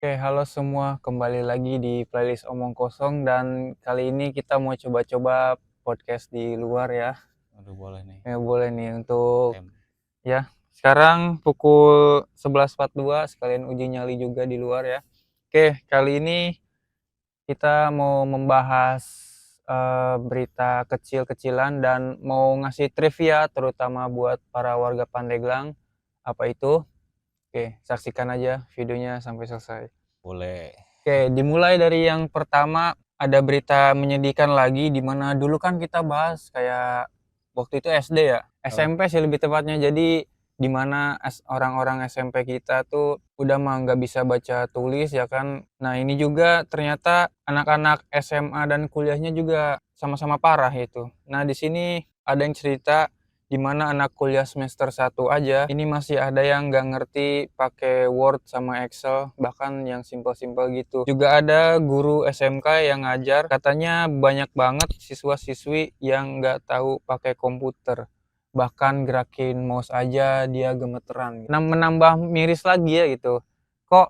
Oke, halo semua. Kembali lagi di playlist Omong Kosong dan kali ini kita mau coba-coba podcast di luar ya. Aduh boleh nih, Ya boleh nih untuk tem ya. Sekarang pukul 11.42 sekalian uji nyali juga di luar ya. Oke, kali ini kita mau membahas berita kecil-kecilan dan mau ngasih trivia terutama buat para warga Pandeglang. Apa itu? Oke, saksikan aja videonya sampai selesai. boleh. Oke, dimulai dari yang pertama, ada berita menyedihkan lagi di mana dulu kan kita bahas kayak waktu itu SD ya, Heeh. SMP sih lebih tepatnya. Jadi di mana orang-orang SMP kita tuh udah mah nggak bisa baca tulis ya kan. Nah ini juga ternyata anak-anak SMA dan kuliahnya juga sama-sama parah itu. Nah di sini ada yang cerita di mana anak kuliah semester 1 aja, ini masih ada yang nggak ngerti pakai Word sama Excel, bahkan yang simpel-simpel gitu. Juga ada guru SMK yang ngajar, katanya banyak banget siswa-siswi yang nggak tahu pakai komputer. Bahkan gerakin mouse aja dia gemeteran. Nah, menambah miris lagi ya gitu. Kok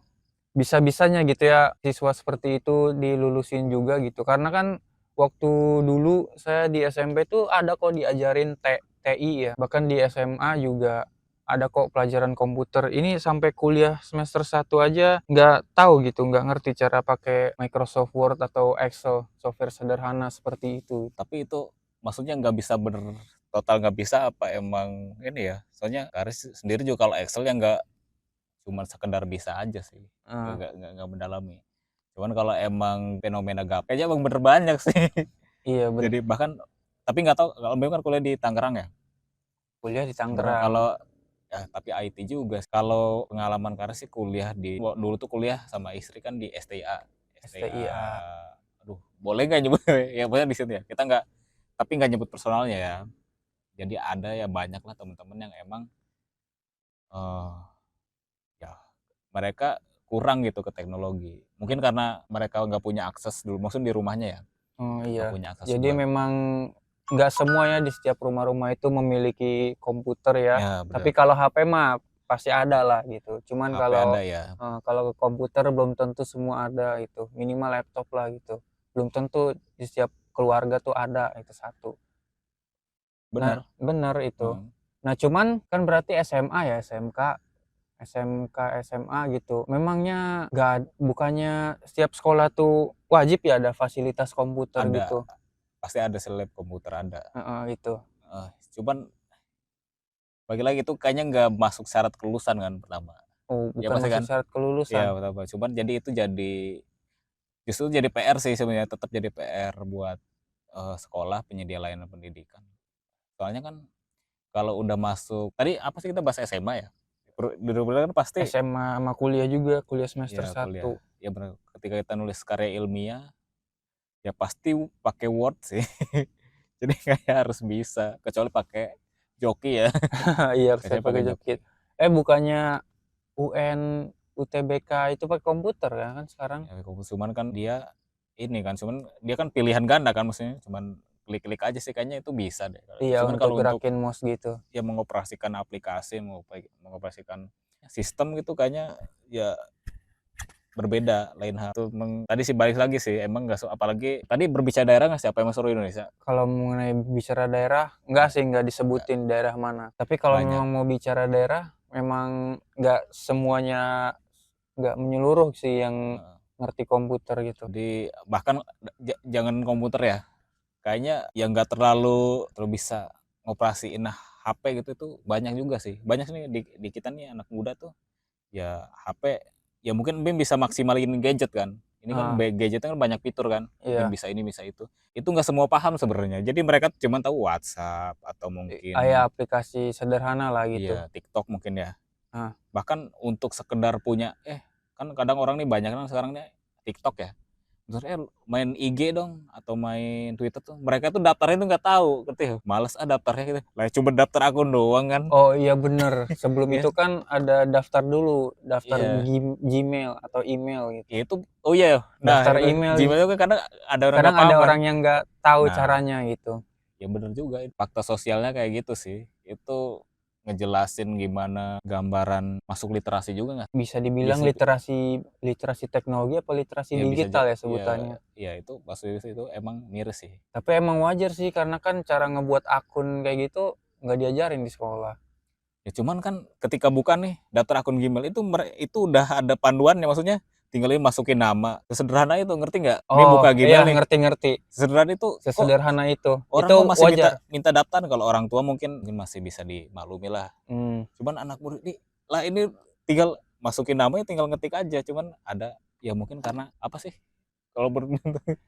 bisa-bisanya gitu ya siswa seperti itu dilulusin juga gitu. Karena kan waktu dulu saya di SMP tuh ada kok diajarin TI ya. Bahkan di SMA juga ada kok pelajaran komputer. Ini sampai kuliah semester 1 aja nggak tahu gitu, nggak ngerti cara pakai Microsoft Word atau Excel, software sederhana seperti itu. Tapi itu maksudnya nggak bisa total nggak bisa apa emang ini ya, soalnya Karis sendiri juga kalau Excel ya nggak cuman sekedar bisa aja sih, Eee, nggak mendalami. Cuman kalau emang fenomena gape aja emang bener banyak sih. iya Jadi bahkan tapi nggak tahu kalau Bim kan kuliah di Tangerang ya? kuliah di Sebenarnya Tangerang. kalau ya tapi IT juga. Kalau pengalaman Karis sih kuliah dulu tuh kuliah sama istri kan di STIA. STIA, STIA. aduh boleh nggak nyebut ya pokoknya di situ ya. Kita nggak tapi nggak nyebut personalnya ya. Jadi ada ya banyak lah teman-teman yang emang eh ya mereka kurang gitu ke teknologi. Mungkin karena mereka nggak punya akses dulu, maksudnya di rumahnya ya Oh nggak iya. punya akses Jadi buat memang nggak semua ya di setiap rumah-rumah itu memiliki komputer ya. ya Tapi benar kalau HP mah pasti ada lah gitu. Cuman HP ada ya kalau komputer belum tentu semua ada itu. Minimal laptop lah gitu. Belum tentu di setiap keluarga tuh ada itu satu. Nah, benar. bener itu. Hmm. Nah, cuman kan berarti SMA ya, SMK, SMA gitu. Memangnya bukannya setiap sekolah tuh wajib ya ada fasilitas komputer Ada gitu? pasti ada seleb komputer ada. Heeh, itu. Cuman bagi lagi itu kayaknya nggak masuk syarat kelulusan kan pertama. Oh, Ya bukan pasti masuk kan? syarat kelulusan? Iya pertama. Cuman jadi itu justru jadi PR sih sebenarnya tetap jadi PR buat sekolah penyedia layanan pendidikan. Soalnya kan kalau udah masuk tadi apa sih kita bahas SMA ya? Bener-bener kan pasti SMA sama kuliah juga, kuliah semester ya satu. kuliah. Ya bener ketika kita nulis karya ilmiah ya pasti pakai Word sih. Jadi kayak harus bisa kecuali pakai Joki ya. Iya, saya Biasanya pakai pakai Joki. Jokit. Bukannya UN, UTBK itu pakai komputer ya kan sekarang? Ya, cuman kan dia ini kan, cuman dia kan pilihan ganda kan maksudnya, cuman klik-klik aja sih kayaknya itu bisa deh kalau itu. Iya, Cuman untuk kalau untuk gerakin mouse gitu. ya mengoperasikan aplikasi, mengoperasikan sistem gitu kayaknya ya berbeda lain hal. Itu tadi sih balik lagi sih emang nggak apalagi tadi berbicara daerah nggak siapa yang seluruh Indonesia? Kalau mengenai bicara daerah, enggak Nggak, sih, enggak nggak disebutin daerah mana. Tapi kalau banyak. memang mau bicara daerah, memang enggak semuanya, enggak menyeluruh sih yang Heeh. ngerti komputer gitu. Jadi bahkan jangan komputer ya, kayaknya yang nggak terlalu bisa ngoperasiin HP gitu itu banyak juga sih. Banyak nih di kita nih anak muda tuh ya HP ya mungkin BIM bisa maksimalin gadget kan. Ini kan Heeh, gadgetnya kan banyak fitur kan. BIM iya. bisa ini bisa itu. Itu nggak semua paham sebenarnya. Jadi mereka cuma tahu WhatsApp atau Ya mungkin aplikasi sederhana lah gitu. ya TikTok mungkin ya. Heeh. Bahkan untuk sekedar punya kan kadang orang nih banyak kan sekarang nih TikTok ya. Terus main IG dong atau main Twitter tuh mereka tuh daftarnya tuh nggak tahu ngerti ya males daftarnya gitu lah cuma daftar akun doang kan Oh iya bener, sebelum itu ya kan ada daftar dulu, daftar iya Gmail atau email gitu. ya itu oh iya nah Daftar itu email, Gmail itu kan kadang ada orang kadang nggak paham ada kan orang yang nggak tahu nah caranya gitu. ya bener juga fakta sosialnya kayak gitu sih itu ngejelasin gimana gambaran masuk literasi juga nggak? Bisa Iya dibilang sih, literasi teknologi apa literasi ya bisa digital ya ya sebutannya. ya itu maksudnya itu emang miris sih. Tapi emang wajar sih karena kan cara ngebuat akun kayak gitu nggak diajarin di sekolah. Ya cuman kan ketika buka nih daftar akun Gmail itu udah ada panduannya, maksudnya tinggal ini masukin nama, sesederhana itu, ngerti nggak? Ini Oh, buka iya Gmail nih, ngerti-ngerti. sesederhana itu, kok Sesederhana itu. orang Itu kok masih wajar. minta minta daftar. Kalau orang tua mungkin masih bisa dimaklumi lah, Hmm. cuman anak murid nih, lah ini tinggal masukin namanya, tinggal ngetik aja, cuman ada ya mungkin karena apa sih kalau menurut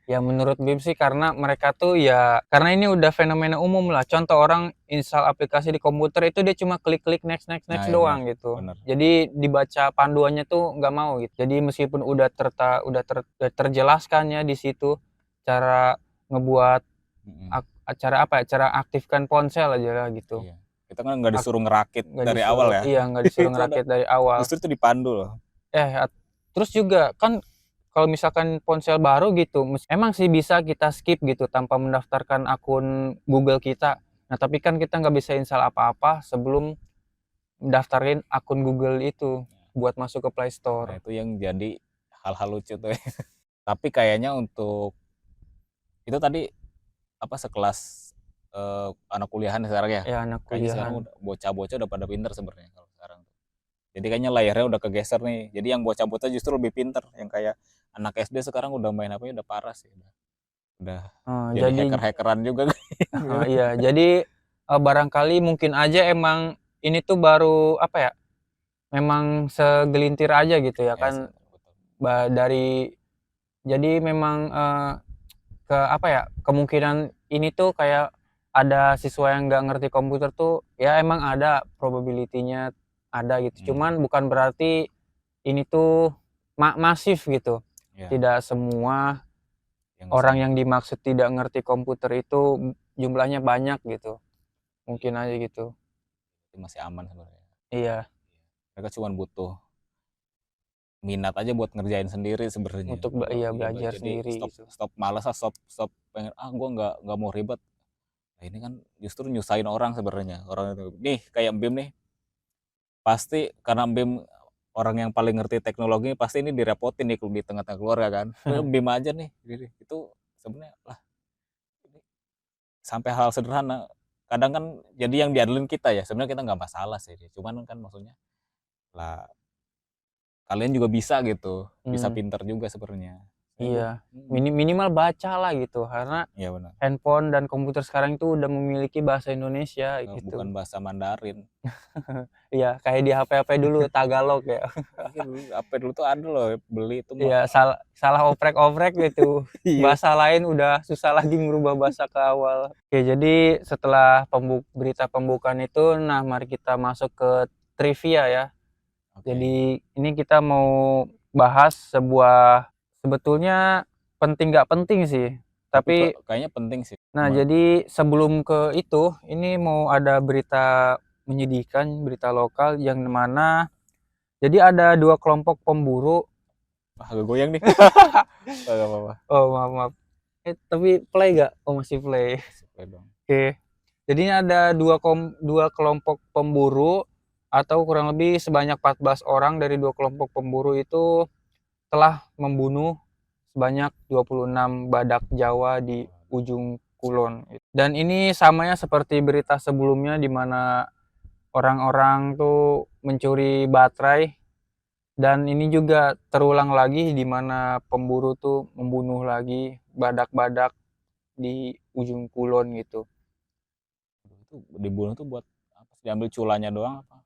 Ya menurut BIM sih karena mereka tuh ya karena ini udah fenomena umum lah. Contoh orang install aplikasi di komputer itu dia cuma klik-klik next next nah next ya benar doang gitu. benar. Jadi dibaca panduannya tuh nggak mau gitu. Jadi meskipun udah terjelaskannya di situ cara ngebuat Mm-mm. cara apa ya? Cara aktifkan ponsel aja lah gitu. Iya, kita kan nggak disuruh ngerakit Nggak dari awal disuruh ya. iya nggak disuruh Itu ada, ngerakit dari awal. justru itu dipandu loh. Eh terus juga kan kalau misalkan ponsel baru gitu, emang sih bisa kita skip gitu tanpa mendaftarkan akun Google kita. Nah, tapi kan kita nggak bisa install apa-apa sebelum daftarin akun Google itu buat masuk ke Play Nah Store. itu yang jadi hal-hal lucu tuh. Tapi kayaknya untuk itu tadi apa sekelas anak kuliahan sekarang ya. Ya, anak Kayaknya sekarang kuliahan. udah bocah-bocah udah pada pinter sebenarnya kalau sekarang. Jadi kayaknya layarnya udah kegeser nih. Jadi yang bocah-bocah justru lebih pinter. Yang kayak anak SD sekarang udah main HP udah parah sih. Udah jadi Jadi hacker-hackeran juga. iya, jadi barangkali mungkin aja emang ini tuh baru apa ya? Memang segelintir aja gitu ya Ya sih kan betul. dari jadi memang ke apa ya, kemungkinan ini tuh kayak ada siswa yang nggak ngerti komputer tuh ya emang ada probability-nya ada gitu. Hmm, Cuman bukan berarti ini tuh masif gitu. ya, Tidak semua yang nggak orang semuanya. yang dimaksud tidak ngerti komputer itu jumlahnya banyak gitu. Mungkin aja gitu. Itu masih aman sebenarnya. Iya, Mereka cuma butuh minat aja buat ngerjain sendiri sebenarnya. untuk Kalau iya ya belajar jadi sendiri stop gitu. stop malas lah, stop stop pengen gua nggak mau ribet. Nah, ini kan justru nyusahin orang sebenarnya. Orang itu nih kayak BIM nih, pasti karena BIM orang yang paling ngerti teknologi pasti ini direpotin nih di tengah-tengah keluarga kan. BIM aja nih, itu sebenarnya lah sampai hal sederhana. Kadang kan jadi yang diadelin kita ya. Sebenarnya kita nggak masalah sih. Cuman kan maksudnya lah kalian juga bisa gitu, bisa Hmm, pinter juga sebenarnya. iya. Mhm, Minimal baca lah gitu karena iya benar, handphone dan komputer sekarang itu udah memiliki bahasa Indonesia bukan gitu. bahasa Mandarin. Iya, kayak di HP-HP dulu Tagalog ya. Iya dulu apa dulu tuh ada loh beli itu Iya, salah salah oprek-oprek gitu. iya, Bahasa lain udah susah lagi ngerubah bahasa ke awal. Oke, jadi setelah berita pembukaan itu, nah mari kita masuk ke trivia ya. oke. Jadi ini kita mau bahas sebuah sebetulnya penting nggak penting sih, Tapi kok tapi kayaknya penting sih, nah, jadi sebelum ke itu, ini mau ada berita menyedihkan, berita lokal yang mana jadi ada 2 kelompok pemburu. agak goyang nih. Nggak apa-apa, Oh, maaf maaf. Tapi play nggak? Oh, masih play. sesuai dong. Oke. Jadi ini ada 2 kelompok pemburu atau kurang lebih sebanyak 14 orang dari 2 kelompok pemburu itu telah membunuh sebanyak 26 badak Jawa di ujung Kulon. Dan ini samanya seperti berita sebelumnya di mana orang-orang tuh mencuri baterai dan ini juga terulang lagi di mana pemburu tuh membunuh lagi badak-badak di ujung kulon gitu. Itu dibunuh tuh buat apa sih? Diambil culanya doang apa?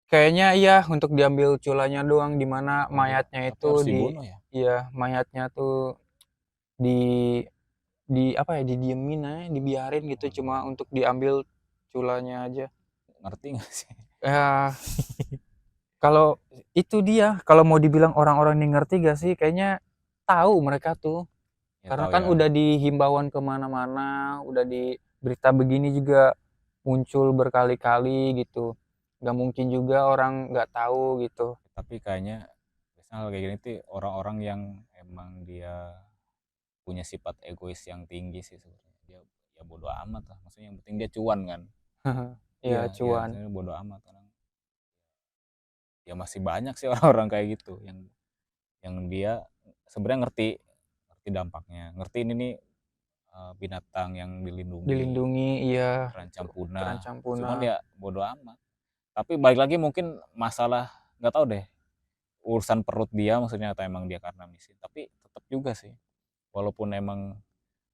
Kayaknya iya untuk diambil culanya doang di mana Oh dia mayatnya tapi itu harus di dibunuh ya? iya mayatnya tuh di apa ya didiemin aja dibiarin gitu cuma Waduh, untuk diambil culanya aja. ngerti nggak sih? Ya kalau itu dia kalau mau dibilang orang-orang ini ngerti gak sih kayaknya tahu mereka tuh. Ya Karena tahu kan ya, udah di himbauan ke mana-mana, udah di berita begini juga muncul berkali-kali gitu. Nggak mungkin juga orang nggak tahu gitu. tapi kayaknya biasanya hal kayak gini tuh orang-orang yang emang dia punya sifat egois yang tinggi sih sebenarnya. Dia ya bodo amat lah, maksudnya yang penting dia cuan kan. Iya, iya cuan. sebenarnya bodo amat orang. Ya masih banyak sih orang-orang kayak gitu yang dia sebenarnya ngerti ngerti dampaknya, ngerti ini nih binatang yang dilindungi, Dilindungi, iya, terancam punah, terancam cuman punah. ya bodo amat. Tapi balik lagi mungkin masalah nggak tahu deh, urusan perut dia maksudnya atau emang dia karena miskin, tapi tetap juga sih, walaupun emang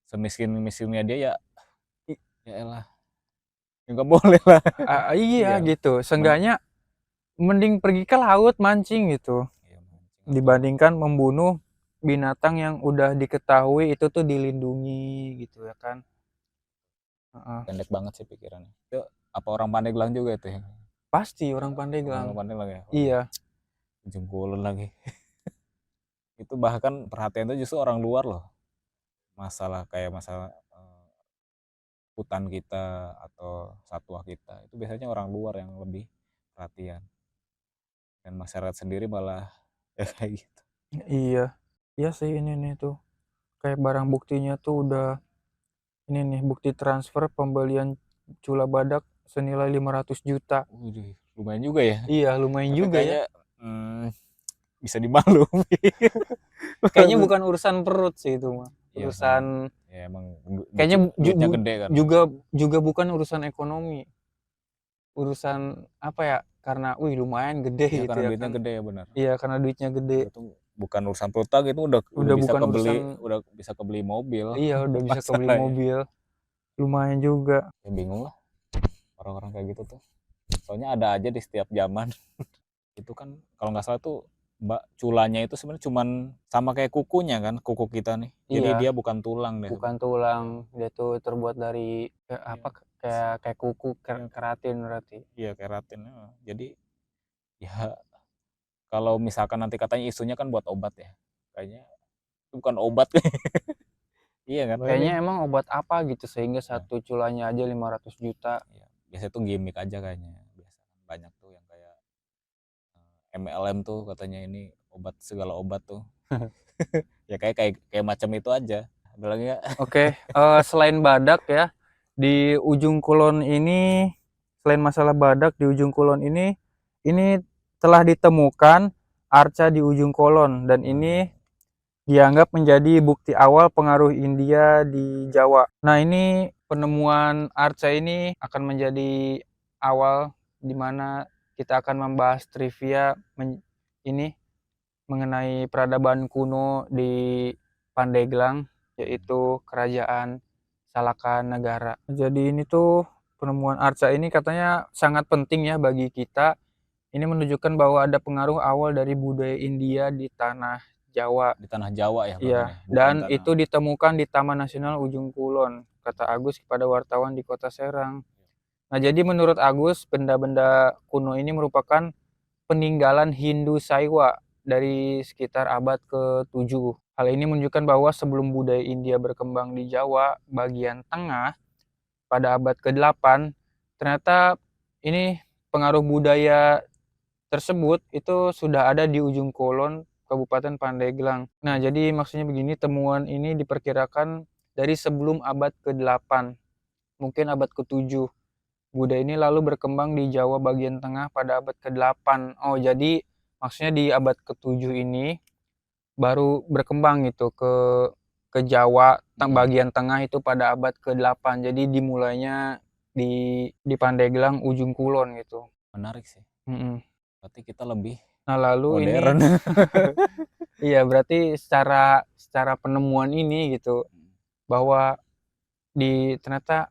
semiskin-miskinnya dia ya, ya elah, ya nggak boleh lah. Iya Iya, gitu, mending seenggaknya mending pergi ke laut mancing gitu, iya mancing atau dibandingkan membunuh binatang yang udah diketahui itu tuh dilindungi gitu ya kan. Heeh. pendek banget sih pikirannya. Itu apa orang Pandeglang juga itu ya? Pasti orang Pandeglang. Orang Pandeglang ya? Waduh, Iya, ujung kulon lagi. Itu bahkan perhatian itu justru orang luar loh. Masalah kayak masalah hutan kita atau satwa kita itu biasanya orang luar yang lebih perhatian dan masyarakat sendiri malah ya kayak gitu. iya. Iya sih ini nih tuh, kayak barang buktinya tuh udah ini nih, bukti transfer pembelian cula badak senilai 500 juta. Waduh, lumayan juga ya. Iya, lumayan Tapi juga ya. kayaknya hmm, bisa dimaklumi. Kayaknya bukan urusan perut sih itu mah. Ya karena Urusan ya emang kayaknya duitnya gede kan. juga juga bukan urusan ekonomi. Urusan apa ya? Karena wih lumayan Ya gede gitu karena ya duitnya kan. gede ya benar. Iya, karena duitnya gede. Itu bukan urusan perutang itu udah Udah bisa bukan kebeli urusan mobil. iya, udah bisa kebeli Masalahnya. mobil. Lumayan juga. Ya bingung lah orang-orang kayak gitu tuh. Soalnya ada aja di setiap zaman. Itu kan kalau nggak salah tuh mbak culanya itu sebenarnya cuman sama kayak kukunya kan, kuku kita nih. Jadi Iya, dia bukan tulang deh bukan sebenarnya. tulang. Dia tuh terbuat dari kayak Iya. apa? Kayak kuku Iya, keratin berarti. iya keratin. Jadi ya kalau misalkan nanti katanya isunya kan buat obat ya. Kayaknya itu bukan obat. Iya kan? Kayaknya emang obat apa gitu sehingga Ya, satu culanya aja 500 juta. ya. Biasanya tuh gimmick aja kayaknya. Biasa kan banyak tuh yang kayak MLM tuh katanya ini obat segala obat tuh. Ya kayak kayak kayak macam itu aja. Ada lagi nggak? Oke, selain badak ya, di ujung kulon ini, selain masalah badak di ujung kulon ini telah ditemukan arca di ujung kulon dan ini dianggap menjadi bukti awal pengaruh India di Jawa. Nah, ini penemuan arca ini akan menjadi awal di mana kita akan membahas trivia ini mengenai peradaban kuno di Pandeglang, yaitu kerajaan Salaka Negara. Jadi ini tuh penemuan arca ini katanya sangat penting ya bagi kita. Ini menunjukkan bahwa ada pengaruh awal dari budaya India di tanah Jawa. Di tanah Jawa ya bahkan Iya, ya, bukan dan tanah. itu ditemukan di Taman Nasional Ujung Kulon, kata Agus kepada wartawan di Kota Serang. Nah, jadi menurut Agus, benda-benda kuno ini merupakan peninggalan Hindu Saiwa dari sekitar abad ke-7. Hal ini menunjukkan bahwa sebelum budaya India berkembang di Jawa bagian tengah pada abad ke-8, ternyata ini pengaruh budaya tersebut itu sudah ada di ujung kulon Kabupaten Pandeglang. Nah, jadi maksudnya begini, temuan ini diperkirakan dari sebelum abad ke-8, mungkin abad ke-7. Budaya ini lalu berkembang di Jawa bagian tengah pada abad ke-8. Oh, jadi maksudnya di abad ke-7 ini baru berkembang gitu ke Jawa bagian tengah itu pada abad ke-8. Jadi dimulainya di Pandeglang ujung kulon gitu. Menarik sih. Mm-mm. Berarti kita lebih Nah, lalu ini modern. iya berarti secara secara penemuan ini gitu bahwa di ternyata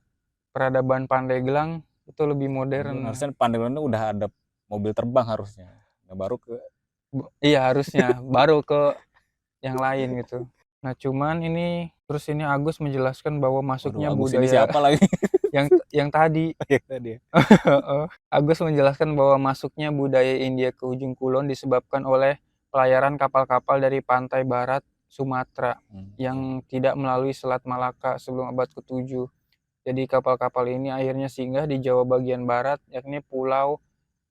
peradaban Pandeglang itu lebih Modern. modern. Harusnya Pandeglang itu udah ada mobil terbang harusnya. Nah, baru ke Iya harusnya baru ke yang lain gitu. Nah cuman ini terus ini Agus menjelaskan bahwa waduh masuknya Agus ini budaya siapa lagi? yang tadi Ya tadi ya. Agus menjelaskan bahwa masuknya budaya India ke ujung kulon disebabkan oleh pelayaran kapal-kapal dari pantai barat Sumatera yang tidak melalui Selat Malaka sebelum abad ke-7. Jadi kapal-kapal ini akhirnya singgah di Jawa bagian barat yakni Pulau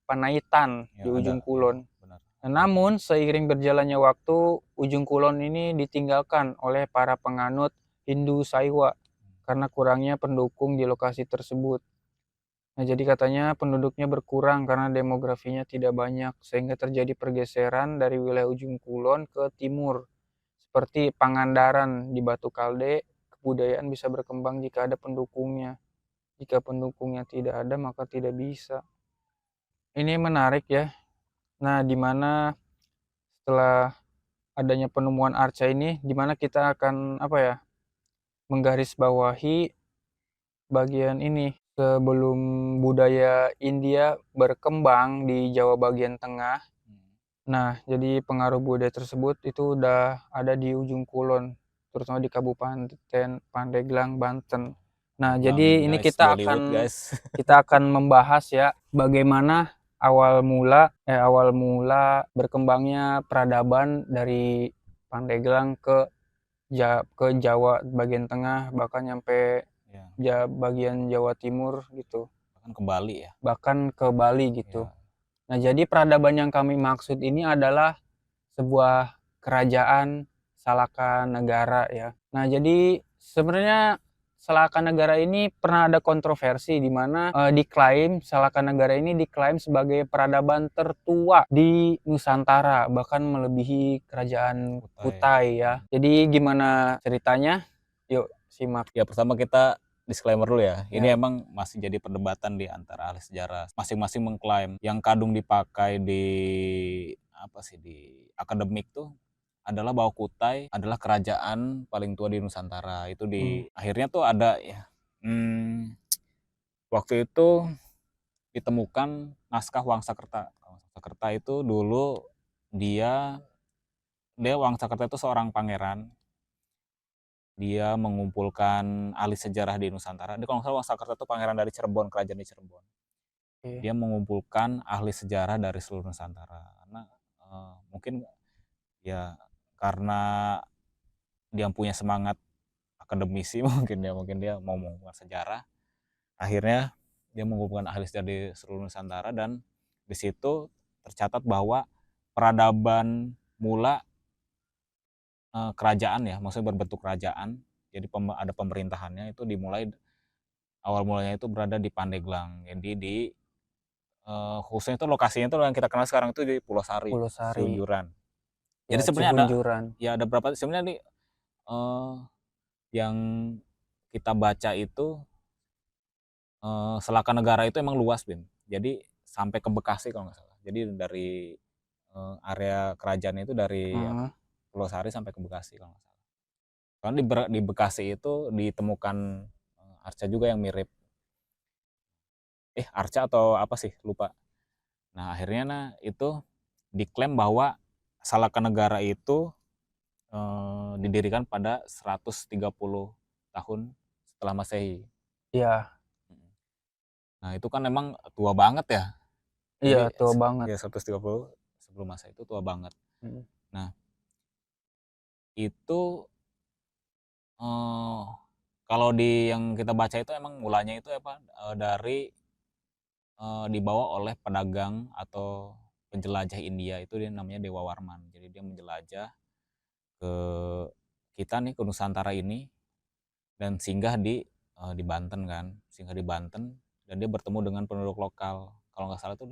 Panaitan Ya, di ada ujung ya, kulon. benar. Nah, namun seiring berjalannya waktu, ujung kulon ini ditinggalkan oleh para penganut Hindu Saiwa karena kurangnya pendukung di lokasi tersebut. Nah, jadi katanya penduduknya berkurang karena demografinya tidak banyak, sehingga terjadi pergeseran dari wilayah ujung kulon ke timur. Seperti Pangandaran di Batu Kalde, kebudayaan bisa berkembang jika ada pendukungnya. Jika pendukungnya tidak ada, maka tidak bisa. Ini menarik ya. Nah, di mana setelah adanya penemuan arca ini, di mana kita akan apa ya, menggarisbawahi bagian ini. Sebelum budaya India berkembang di Jawa bagian tengah, nah, jadi pengaruh budaya tersebut itu udah ada di ujung kulon, terutama di Kabupaten Pandeglang, Banten. Nah, Bang jadi ini guys, kita Bollywood akan guys. membahas ya bagaimana awal mula berkembangnya peradaban dari Pandeglang ke Jawa bagian tengah, bahkan nyampe bagian Jawa Timur gitu, Bahkan ke Bali ya. bahkan ke Bali gitu. Ya. Nah, jadi peradaban yang kami maksud ini adalah sebuah kerajaan Salaka Negara ya. Nah, jadi sebenarnya Salaka Negara ini pernah ada kontroversi di mana diklaim Salaka Negara ini diklaim sebagai peradaban tertua di Nusantara, bahkan melebihi kerajaan Kutai ya. Jadi gimana ceritanya? Yuk simak. Ya, pertama kita disclaimer dulu ya. Ini Ya. emang masih jadi perdebatan di antara ahli sejarah. Masing-masing mengklaim yang kadung dipakai di di akademik tuh adalah bahwa Kutai adalah kerajaan paling tua di Nusantara. Itu akhirnya tuh ada ya. Waktu itu ditemukan naskah Wangsakerta. Wangsakerta itu dulu dia Wangsakerta itu seorang pangeran. Dia mengumpulkan ahli sejarah di Nusantara. Dia kalau nggak salah Wangsakerta itu pangeran dari Cirebon, kerajaan di Cirebon. Dia mengumpulkan ahli sejarah dari seluruh Nusantara. Karena mungkin ya karena dia punya semangat akademisi mungkin dia mau mengumpulkan sejarah. Akhirnya dia mengumpulkan ahli sejarah di seluruh Nusantara dan di situ tercatat bahwa peradaban mula kerajaan ya, maksudnya berbentuk kerajaan, jadi ada pemerintahannya itu dimulai awal mulanya itu berada di Pandeglang. Jadi di khususnya itu lokasinya itu yang kita kenal sekarang itu di Pulau Sari, Ciunjuran. Jadi Ya, sebenarnya Cihunjuran. ada berapa sebenarnya nih yang kita baca itu Selaka Negara itu emang luas, Bim. Jadi sampai ke Bekasi kalau nggak salah. Jadi dari area kerajaan itu dari Pulau Sari sampai ke Bekasi kalau nggak salah. Karena di Bekasi itu ditemukan arca juga yang mirip. Arca atau apa sih? Lupa. Nah, akhirnya itu diklaim bahwa Salaka Negara itu didirikan pada 130 tahun setelah Masehi. Iya. Nah, itu kan memang tua banget ya. Iya, Jadi tua banget. ya 130 sebelum Masehi itu tua banget. Nah, itu kalau di yang kita baca itu emang mulanya itu dari dibawa oleh pedagang atau penjelajah India, itu dia namanya Dewa Warman. Jadi dia menjelajah ke kita nih, ke Nusantara ini, dan singgah di Banten kan, singgah di Banten, dan dia bertemu dengan penduduk lokal. Kalau nggak salah itu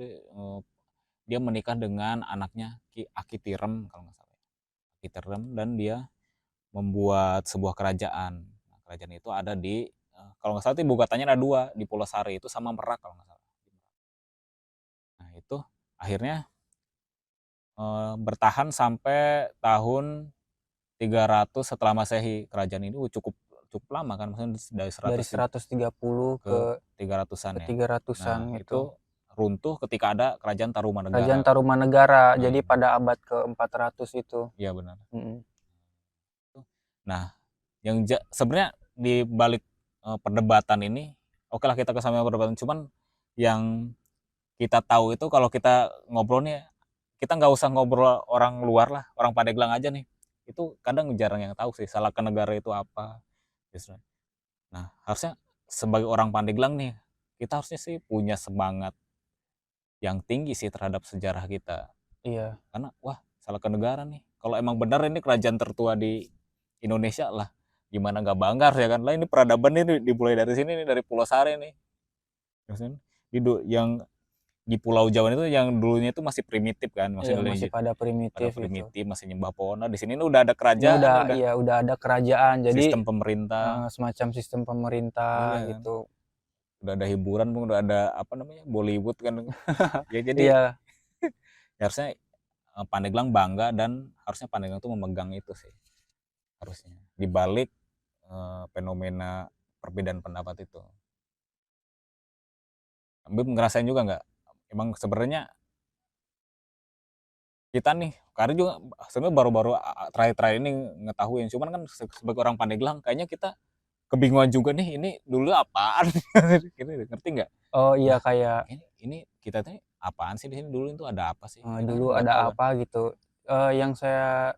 dia menikah dengan anaknya Ki Akitirem kalau nggak salah. Akitirem, dan dia membuat sebuah kerajaan. Nah, kerajaan itu ada di kalau nggak salah itu ibu kotanya ada dua, di Pulau Sari itu sama Merak kalau nggak salah. Nah, itu akhirnya bertahan sampai tahun 300 setelah Masehi. Kerajaan ini cukup lama kan, maksudnya dari Dari 130 ke 300-an ya. 300-an Nah, gitu. itu runtuh ketika ada Kerajaan Tarumanegara. Kerajaan Tarumanegara, jadi pada abad ke-400 itu. Iya benar. Nah, yang sebenarnya di balik perdebatan ini, oke lah kita kesama perdebatan, cuman yang kita tahu itu kalau kita ngobrolnya, kita nggak usah ngobrol orang luar lah, orang Pandeglang aja nih. Itu kadang jarang yang tahu sih Salaka Negara itu apa. Nah, harusnya sebagai orang Pandeglang nih, kita harusnya sih punya semangat yang tinggi sih terhadap sejarah kita. Iya. Karena wah, Salaka Negara nih, kalau emang benar ini kerajaan tertua di Indonesia lah, gimana nggak bangga ya kan, lah ini peradaban ini dimulai dari sini nih, dari Pulau Sari nih. yang di Pulau Jawa itu yang dulunya itu masih primitif kan, Iya, maksudnya masih pada pada primitif gitu. primitif, masih nyembah pohon. Nah, di sini udah ada Ini kerajaan nih, udah udah iya, udah ada kerajaan, jadi sistem pemerintah. semacam sistem pemerintah Iya kan, gitu. udah ada hiburan, udah ada apa namanya, Bollywood kan. Ya jadi Iya, ya harusnya Pandeglang bangga, dan harusnya Pandeglang tuh memegang itu sih harusnya. Di balik fenomena perbedaan pendapat itu. Bim ngerasain juga nggak? Emang sebenarnya kita nih, karena juga sebenarnya baru-baru terakhir-terakhir ini ngetahuin, cuman kan sebagai orang Pandeglang kayaknya kita kebingungan juga nih, ini dulu apaan? Gitu, ngerti nggak? oh iya Lah, kayak, ini kita tuh apaan sih di sini, dulu itu ada apa sih? Kita kan dulu nggak tahu ada kan. apa gitu, yang saya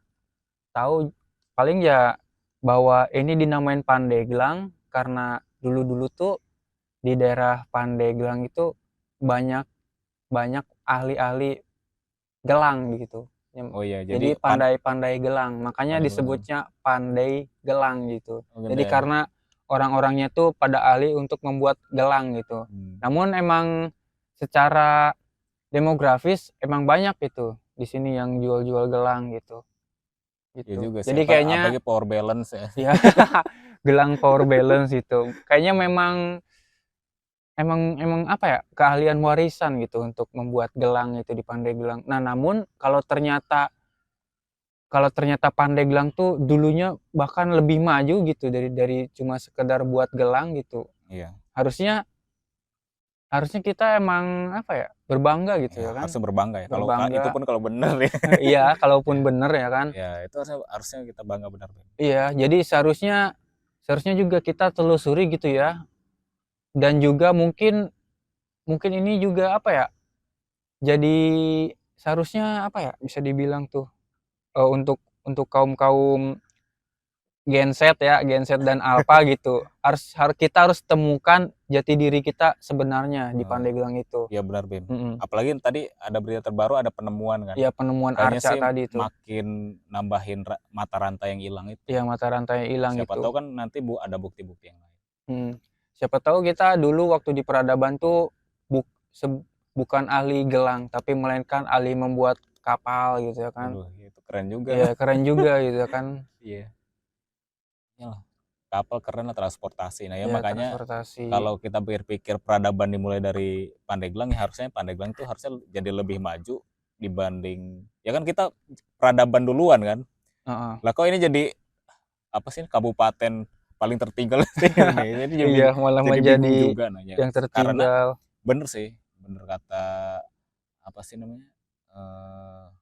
tahu paling ya bahwa ini dinamain Pandeglang karena dulu-dulu tuh di daerah Pandeglang itu banyak banyak ahli-ahli gelang gitu. Oh iya, Jadi jadi pandai-pandai gelang, makanya Pandeglang. disebutnya Pandai Gelang gitu. Oh, Jadi gede. karena orang-orangnya tuh pada ahli untuk membuat gelang gitu. Hmm. Namun emang secara demografis emang banyak gitu di sini yang jual-jual gelang gitu. Ya Gitu. juga sih, Jadi kayaknya apalagi power balance ya. ya gelang power balance itu. Kayaknya memang emang emang apa ya, keahlian warisan gitu untuk membuat gelang itu di Pandeglang. Nah, namun kalau ternyata Pandeglang tuh dulunya bahkan lebih maju gitu dari cuma sekedar buat gelang gitu. Iya. Harusnya harusnya kita emang apa ya, berbangga gitu Ya, ya kan? harusnya berbangga ya. Kalau itu Berbangga. pun kalau bener ya. Iya, kalaupun bener ya kan? Ya, itu harusnya harusnya kita bangga benar. Iya, jadi seharusnya seharusnya juga kita telusuri gitu ya. Dan juga mungkin mungkin ini juga apa ya, jadi seharusnya apa ya, bisa dibilang tuh, untuk kaum-kaum Gen Z ya, Gen Z dan Alpha gitu. Kita harus temukan jati diri kita sebenarnya di Heeh. Pandeglang itu. Iya benar, Bim. Mhm. Apalagi tadi ada berita terbaru, ada penemuan kan. Iya, penemuan Kayaknya arca sih tadi itu. makin nambahin mata rantai yang hilang itu. Iya, mata rantai hilang Siapa itu. tahu kan nanti ada bukti-bukti yang lain. Mhm. Siapa tahu kita dulu waktu di peradaban tuh buk seb bukan ahli gelang, tapi melainkan ahli membuat kapal gitu ya kan. Waduh, itu keren juga. Iya, keren juga gitu ya kan. Iya. Iyalah, kapal keren lah, transportasi. Nah, ya Iya, makanya transportasi. kalau kita berpikir peradaban dimulai dari Pandeglang, ya harusnya Pandeglang tuh harusnya jadi lebih maju dibanding, ya kan kita peradaban duluan kan. Heeh. Lah kok ini jadi apa sih, kabupaten paling tertinggal sih ini. Iya, malah Jadi bingung menjadi juga nanya. yang Karena tertinggal. bener sih, bener kata apa sih namanya,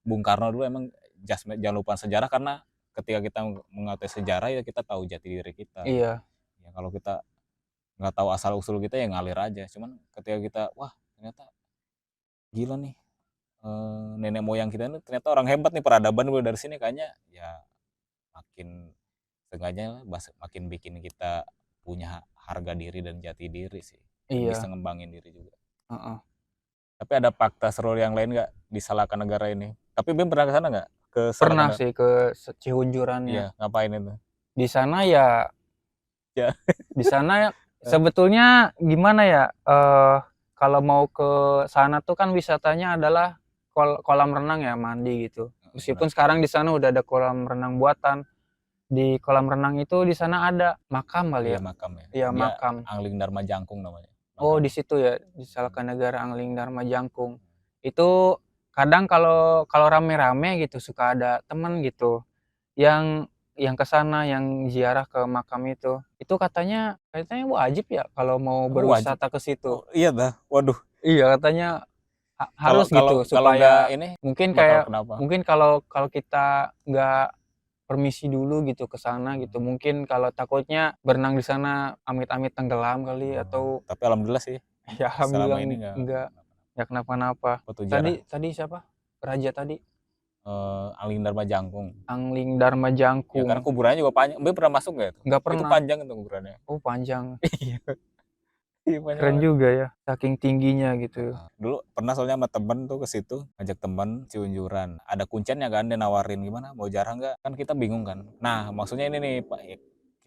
Bung Karno dulu, emang jangan lupa sejarah, karena ketika kita mengetahui sejarah ya kita tahu jati diri kita. Iya. Ya kalau kita nggak tahu asal usul kita ya ngalir aja. Cuman ketika kita, wah ternyata gila nih, nenek moyang kita ini ternyata orang hebat nih, peradaban mulai dari sini, kayaknya ya makin seenggaknya makin bikin kita punya harga diri dan jati diri sih, dan bisa Iya, ngembangin diri juga. heeh. Tapi ada fakta seru yang lain nggak di Salakan Negara ini? Tapi Bim pernah ke sana nggak? Ke Pernah Salakan? sih ke Cihunjurannya. Iya, ngapain itu? Di sana ya Ya. di sana sebetulnya gimana ya, kalau mau ke sana tuh kan wisatanya adalah kolam renang ya, mandi gitu. Benar. Meskipun sekarang di sana udah ada kolam renang buatan. Di kolam renang itu di sana ada makam kali Iya ya? makam ya. Iya, Dia makam. Angling Dharma Jangkung namanya. Oh, di Makamnya. situ ya, di Salakanegara Angling Dharma Jangkung. Itu kadang kalau kalau rame-rame gitu suka ada temen gitu yang ke sana, yang ziarah ke makam itu. Itu katanya wajib ya kalau mau Oh wajib. berwisata ke situ. Oh iya dah. Waduh. Iya, katanya Kalau harus kalau gitu kalau nggak supaya ini mungkin bakal kayak kenapa? mungkin kalau kalau kita nggak permisi dulu gitu ke sana gitu, Hmm. mungkin kalau takutnya berenang di sana amit-amit tenggelam kali atau Tapi alhamdulillah sih ya selama alhamdulillah ini nggak enggak nggak kenapa-napa. foto jarah. Tadi siapa? Raja tadi? Angling Dharma Jangkung. Angling Dharma Ya karena Jangkung. kuburannya juga panjang. Mbak pernah masuk nggak itu? Nggak Itu pernah. panjang itu kuburannya. Oh, panjang. Iya. Iya panjang Keren banget. juga ya, saking tingginya gitu. Dulu pernah soalnya sama temen tuh ke situ, ngajak temen Ciunjuran. Ada kunciannya kan, dia nawarin, gimana mau jarah nggak? Kan kita bingung kan. Nah maksudnya ini nih Pak,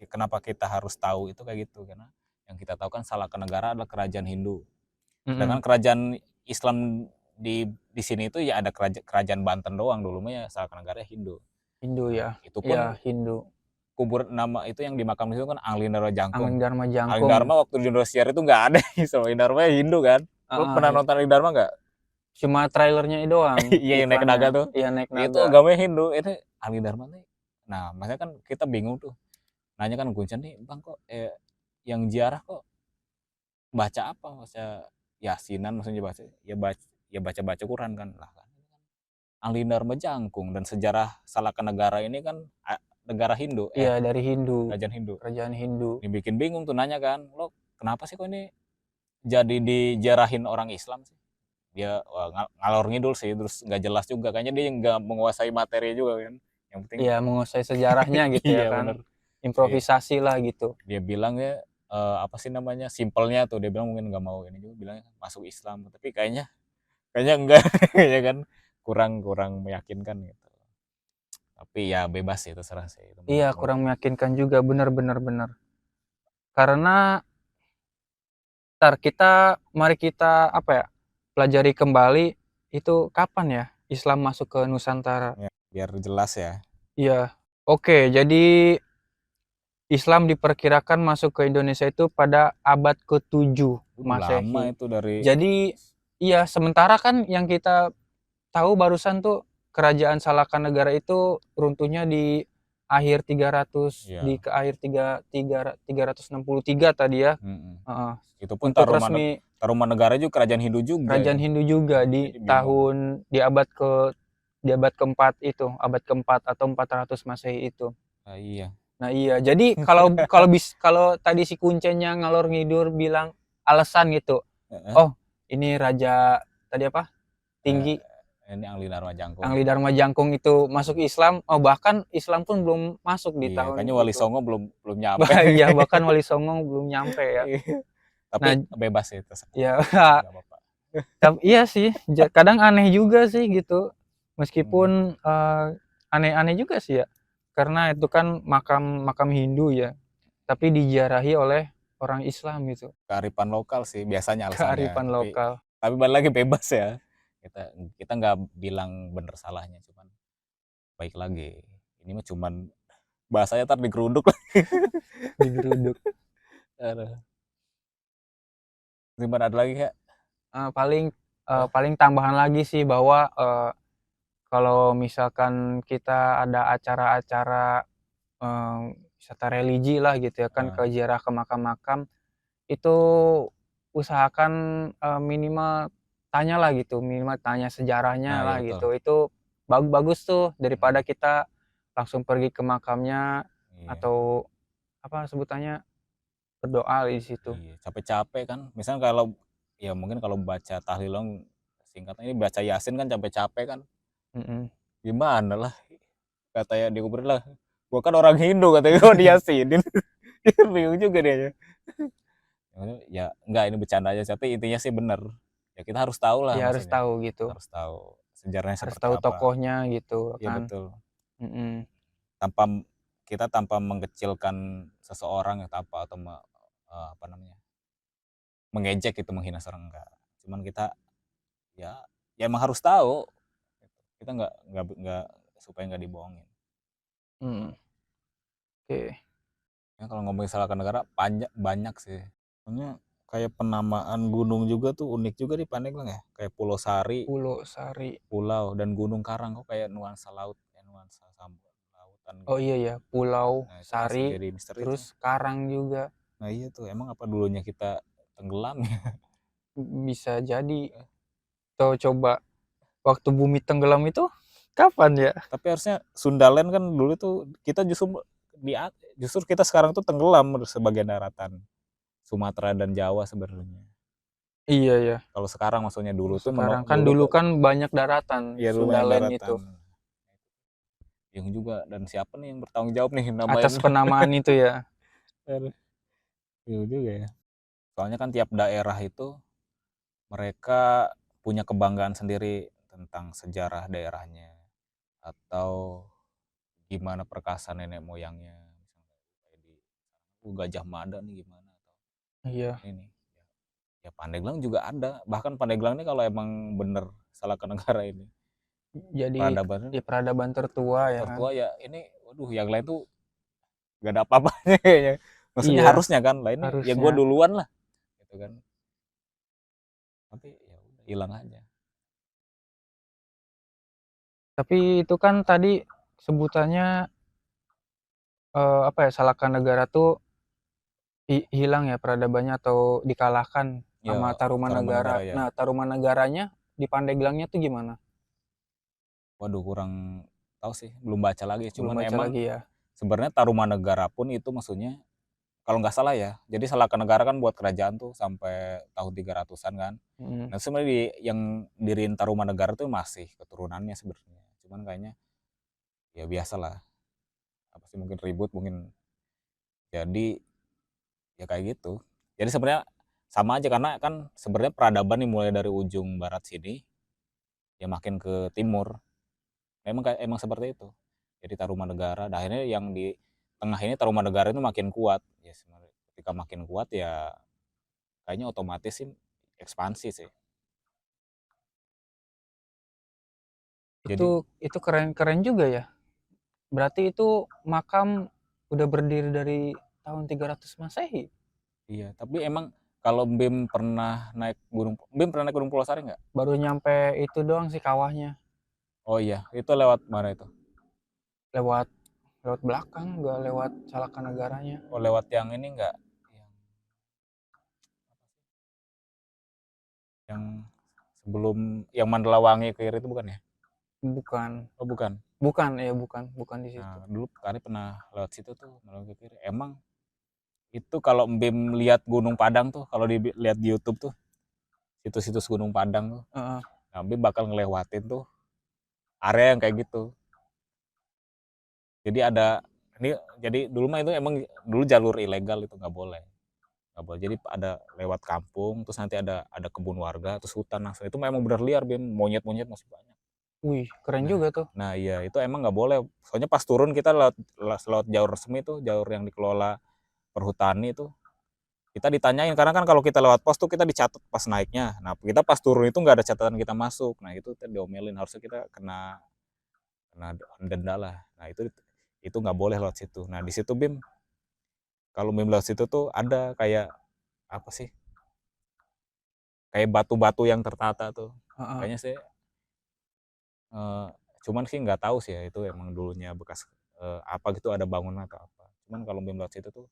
kenapa kita harus tahu itu kayak gitu? Karena yang kita tahu kan Salakanegara adalah kerajaan Hindu. Sedangkan Mhm. kerajaan Islam di sini itu ya ada kerajaan Banten doang, dulu mah ya Salaka Negara Hindu. Hindu Nah, ya? itu Iya, pun Hindu. kubur nama itu yang di makam itu kan Anglindara Angling Jangkung. Dharma Jangkung. Anglindara waktu di Indosiar itu nggak ada Islam, Anglindara Hindu kan. Lu Heeh, pernah iya. nonton Anglindara nggak? Cuma trailernya doang, Iya yang naik iklannya. naga tuh. Iya, naik Itu naga. agamanya Hindu. Itu Anglindara nih. Nah, makanya kan kita bingung tuh. Nanya kan Guncan nih, Bang kok yang ziarah kok baca apa? Baca Yasinan maksudnya baca baca Quran kan. Lah kan Anglindara Jangkung dan sejarah Salaka Negara ini kan negara Hindu, Iya, dari Hindu. kerajaan Hindu. Kerajaan Hindu. Dibikin bingung tuh nanya kan, lo kenapa sih kok ini jadi dijarahin orang Islam sih? Dia ngalor ngidul sih, terus nggak jelas juga, kayaknya dia nggak menguasai materi juga kan. Yang penting Iya, menguasai sejarahnya gitu ya iya kan. bener. Dia, Improvisasi lah gitu. dia bilang ya apa sih namanya simpelnya tuh, dia bilang mungkin nggak mau ini juga, bilangnya masuk Islam, tapi kayaknya kayaknya enggak ya kan, kurang kurang meyakinkan gitu. Tapi ya bebas sih, terserah sih itu Iya, mau kurang meyakinkan juga, bener bener bener. Karena mari kita apa ya, pelajari kembali itu kapan ya Islam masuk ke Nusantara. ya, biar jelas ya. Iya. Oke, jadi Islam diperkirakan masuk ke Indonesia itu pada abad ke-7 Lama Masehi. itu dari Jadi iya, sementara kan yang kita tahu barusan tuh kerajaan Salaka Negara itu runtuhnya di akhir 300 di ya ke akhir 363 tadi ya. mm-mm. Heeh. Itu pun Untuk resmi Tarumanegara juga kerajaan Hindu juga kerajaan kan. Hindu juga Jadi bingung. di abad keempat itu, abad keempat atau 400 Masehi itu. Ah, iya. Nah iya, jadi kalau tadi si Kuncenya ngalor ngidur bilang alasan gitu, Heeh. oh ini raja tadi apa Eh, tinggi ini Angli Dharma Jangkung. Angli Dharma Jangkung itu masuk Islam, oh bahkan Islam pun belum masuk di Iya, tahun kayaknya Wali itu. Songo belum belum nyampe. Bah iya bahkan Wali Songo belum nyampe ya. Tapi Nah bebas sih, terserah. ya Nggak apa-apa. iya sih, kadang aneh juga sih gitu. Hmm. Meskipun aneh-aneh juga sih ya, karena itu kan makam makam Hindu ya, tapi diziarahi oleh orang Islam gitu. Kearifan lokal sih biasanya alasannya. Kearifan Tapi lokal. balik lagi bebas ya. Kita kita nggak bilang bener salahnya, cuman baik lagi. Ini mah cuman bahasanya ntar digeruduk lah. Digeruduk. Aduh. Gimana ada lagi kak? Paling Hah? paling tambahan lagi sih bahwa kalau misalkan kita ada acara-acara wisata religi lah gitu ya kan, Ah, ke ziarah ke makam-makam, itu usahakan minimal tanyalah gitu, minimal tanya sejarahnya nah ya lah betul. gitu. Itu bagus tuh Hmm, daripada kita langsung pergi ke makamnya iya. atau apa sebutannya, berdoa di situ. Iya, capek-capek kan. Misalnya kalau ya mungkin kalau baca tahlilong singkatnya ini baca Yasin kan capek-capek kan. Mhm. Gimana lah katanya di kubur lah. Gua kan orang Hindu katanya kok di Yasinin. Bingung juga dia. Ya enggak ini bercanda aja tapi intinya sih bener. Ya kita harus tahu lah Ya harus maksudnya. tahu gitu, Harus tahu sejarahnya harus seperti tahu apa. tokohnya gitu Iya kan. betul. Mhm. Tanpa kita tanpa mengecilkan seseorang atau apa namanya? Mengejek itu menghina seorang enggak. Cuman kita ya ya emang harus tahu. Kita nggak supaya nggak dibohongin. Mhm. Oke. Ya kalau ngomongin salah negara banyak banyak sih. Soalnya kayak penamaan gunung juga tuh unik juga di Pandeglang ya. Kayak Pulau Sari, Pulau Sari. Pulau dan Gunung Karang kok kayak nuansa laut, ya nuansa lautan Oh gitu. iya ya, Pulau Nah itu masih Sari, jadi misteri terus tuh. Karang juga. Nah iya tuh emang apa dulunya kita tenggelam ya? Bisa jadi. Tuh coba waktu bumi tenggelam itu kapan ya? Tapi harusnya Sundaland kan dulu tuh kita di justru kita sekarang tuh tenggelam sebagai daratan Sumatera dan Jawa sebenarnya. Iya ya. Kalau sekarang maksudnya dulu tuh Sekarang kan dulu dulu tuh kan banyak daratan, ya dulu banyak Sundaland itu. daratan. Yang juga dan siapa nih yang bertanggung jawab nih namain. Atas penamaan itu ya. Aduh, iya juga ya. Soalnya kan tiap daerah itu mereka punya kebanggaan sendiri tentang sejarah daerahnya atau gimana perkasa nenek moyangnya. Misalnya kayak di Gajah Mada nih gimana atau Iya. ini. Ya Pandeglang juga ada, bahkan Pandeglang ini kalau emang bener Salaka Negara ini Jadi peradaban di peradaban tertua ya kan. tertua ya ini, waduh yang lain tuh gak ada apa-apanya kayaknya. Maksudnya Iya, harusnya kan, lah ini ya gue harusnya. duluan lah, gitu kan. Tapi ya udah hilang aja. Tapi itu kan tadi sebutannya apa ya, Salaka Negara tuh hilang ya peradabannya atau dikalahkan Ya sama Tarumanagara. Tarumanegara ya. Nah, Tarumannegaranya di Pandeglangnya tuh gimana? Waduh kurang tahu sih, belum baca lagi. Belum Cuman baca emang lagi ya. sebenarnya Tarumanegara pun itu maksudnya kalau nggak salah ya. Jadi Salaka Negara kan buat kerajaan tuh sampai tahun 300-an kan. Mhm. Nah sebenarnya yang diriin Tarumanegara tuh masih keturunannya sebenarnya. Cuman kayaknya ya biasa lah. Apa sih mungkin ribut mungkin, jadi ya kayak gitu. Jadi sebenarnya sama aja karena kan sebenarnya peradaban nih mulai dari ujung barat sini ya makin ke timur. Memang kayak emang seperti itu. Jadi Tarumanegara, nah akhirnya yang di tengah ini Tarumanegara itu makin kuat. Ya sebenarnya ketika makin kuat ya kayaknya otomatis sih ekspansi sih. Jadi Itu keren-keren juga ya. Berarti itu makam udah berdiri dari tahun 300 Masehi. iya, tapi emang kalau Bim pernah naik Gunung Pulau Sari nggak? Baru nyampe itu doang sih kawahnya. Oh iya, itu lewat mana itu? Lewat lewat belakang, nggak lewat Salaka Negaranya. Oh lewat yang ini nggak? Yang sebelum yang Mandalawangi ke kiri itu bukan ya? Bukan. Oh bukan. Bukan, ya bukan, bukan di situ. Nah, dulu kali pernah lewat situ tuh, Mandalawangi ke kiri. Emang itu kalau Bim lihat Gunung Padang tuh, kalau dilihat di YouTube tuh, situs-situs Gunung Padang tuh, Heeh. nah, Bim bakal ngelewatin tuh area yang kayak gitu. Jadi ada ini, jadi dulu mah itu emang dulu jalur ilegal itu nggak boleh. Jadi ada lewat kampung, terus nanti ada kebun warga, terus hutan langsung. Itu memang benar liar, Bim. Monyet-monyet masih banyak. Wih, keren Nah, juga tuh. nah iya itu emang nggak boleh. Soalnya pas turun kita lewat jalur resmi tuh, jalur yang dikelola perhutani itu. Kita ditanyain karena kan kalau kita lewat pos tuh kita dicatat pas naiknya. Nah kita pas turun itu nggak ada catatan kita masuk. Nah itu kita diomelin, harusnya kita kena kena denda lah. Nah itu nggak boleh lewat situ. Nah di situ Bim, kalau Bim lewat situ tuh ada kayak apa sih? Kayak batu-batu yang tertata tuh. Heeh. Kayaknya sih eh, cuman sih nggak tahu sih ya itu emang dulunya bekas apa gitu, ada bangunan atau apa. Cuman kalau Bim lewat situ tuh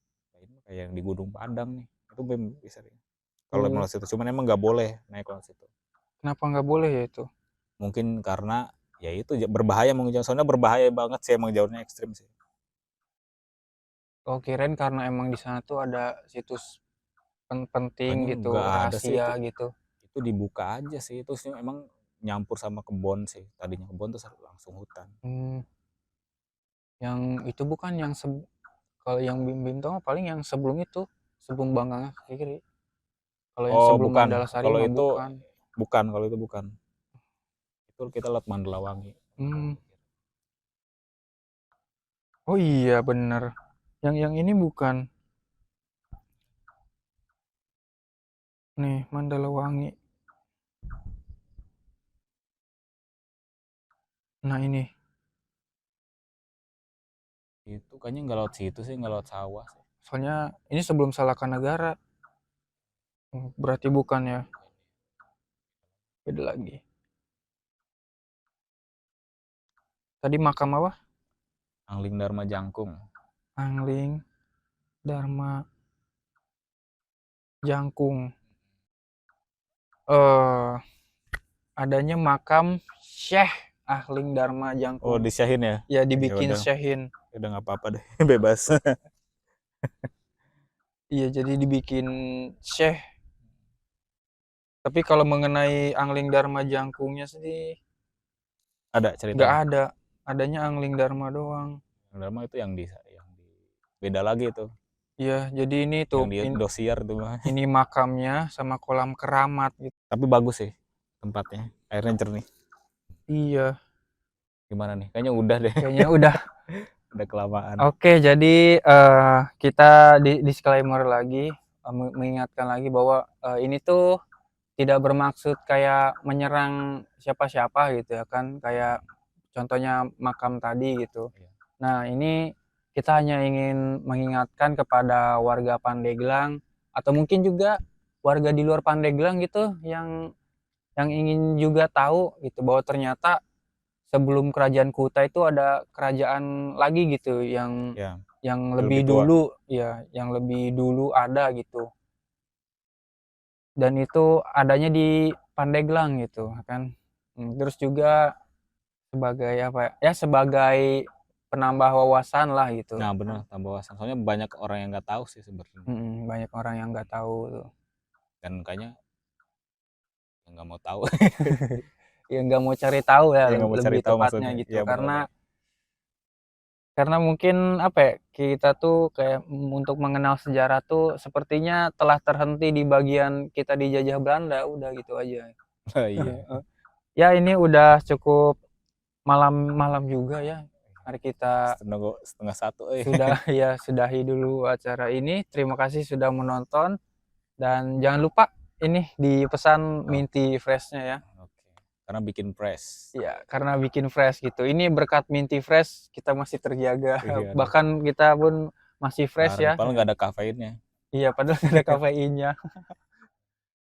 kayak yang di Gunung Padang nih. Itu Bim bisa nih. Kalau Oh, lewat situ, cuman emang nggak boleh naik lewat situ. kenapa nggak boleh ya itu? Mungkin karena ya itu berbahaya, mungkin soalnya berbahaya banget sih, emang jalurnya ekstrim sih. Oh, kirain karena emang di sana tuh ada situs penting Kayaknya gitu, nggak ada sih rahasia itu. gitu. Itu dibuka aja sih. Itu sih emang nyampur sama kebon sih. Tadinya kebon terus langsung hutan. Hmm, yang itu bukan yang kalau yang Bim Bim tahu mah paling yang sebelum itu, sebelum Bangka ke kiri. Kalau yang Oh sebelum bukan, Mandala Sari kalau mah itu bukan. bukan, kalau itu bukan. Itu kita lewat Mandalawangi. Hmm. Oh iya bener. Yang ini bukan. Nih, Mandala Wangi. Nah ini. Itu kayaknya nggak lewat situ sih, nggak lewat sawah sih. Soalnya ini sebelum Salaka Negara. Oh, berarti bukan ya. Beda lagi. Tadi makam apa? Angling Dharma Jangkung. Angling Dharma Jangkung. Eh, adanya makam Syekh Ahling Dharma Oh Jangkung. di Syahin ya. Ya Ya dibikin udah, Syahin. udah nggak apa-apa deh, bebas. Iya, jadi dibikin Syekh. Tapi kalau mengenai Angling Dharma Jangkungnya sih Ada nggak ceritanya. ada. Adanya Angling Dharma doang. Angling Dharma itu yang di beda lagi itu. Iya, jadi ini tuh Yang di Indosiar tuh mah. ini makamnya sama kolam keramat gitu. Tapi bagus sih tempatnya. Airnya jernih. Iya, Gimana nih? Kayaknya udah deh. kayaknya udah. Udah kelamaan. Oke, jadi kita disclaimer lagi. mengingatkan lagi bahwa, ini tuh tidak bermaksud kayak menyerang siapa-siapa gitu ya kan, kayak contohnya makam tadi gitu. Iya. Nah, ini kita hanya ingin mengingatkan kepada warga Pandeglang atau mungkin juga warga di luar Pandeglang gitu yang ingin juga tahu gitu bahwa ternyata sebelum kerajaan Kuta itu ada kerajaan lagi gitu Iya, yang yang lebih lebih tua. dulu ya, yang lebih dulu ada gitu. Dan itu adanya di Pandeglang gitu kan. Terus juga sebagai apa ya, sebagai penambah wawasan lah gitu Nah, bener kan. tambah wawasan. Soalnya banyak orang yang nggak tahu sih sebenarnya. Banyak orang yang nggak tahu tuh. Dan kayaknya yang nggak mau tahu. Ya nggak mau cari tahu ya Ya nggak mau cari lebih tahu tepatnya maksudnya. gitu. Iya benar Karena Bang. karena mungkin apa ya, kita tuh kayak untuk mengenal sejarah tuh sepertinya telah terhenti di bagian kita dijajah Belanda, udah gitu aja. Oh, iya. Ya ini udah cukup malam-malam juga ya. Mari kita Setengah satu. sudah ya sudahi dulu acara ini. Terima kasih sudah menonton dan jangan lupa ini dipesan Oh, minty fresh-nya ya. oke. Karena bikin press. Iya, karena bikin fresh gitu. Ini berkat minty fresh kita masih terjaga. Iya, aduh. Bahkan kita pun masih fresh Parah nih, ya. padahal nggak ada kafeinnya. Iya, padahal nggak ada kafeinnya.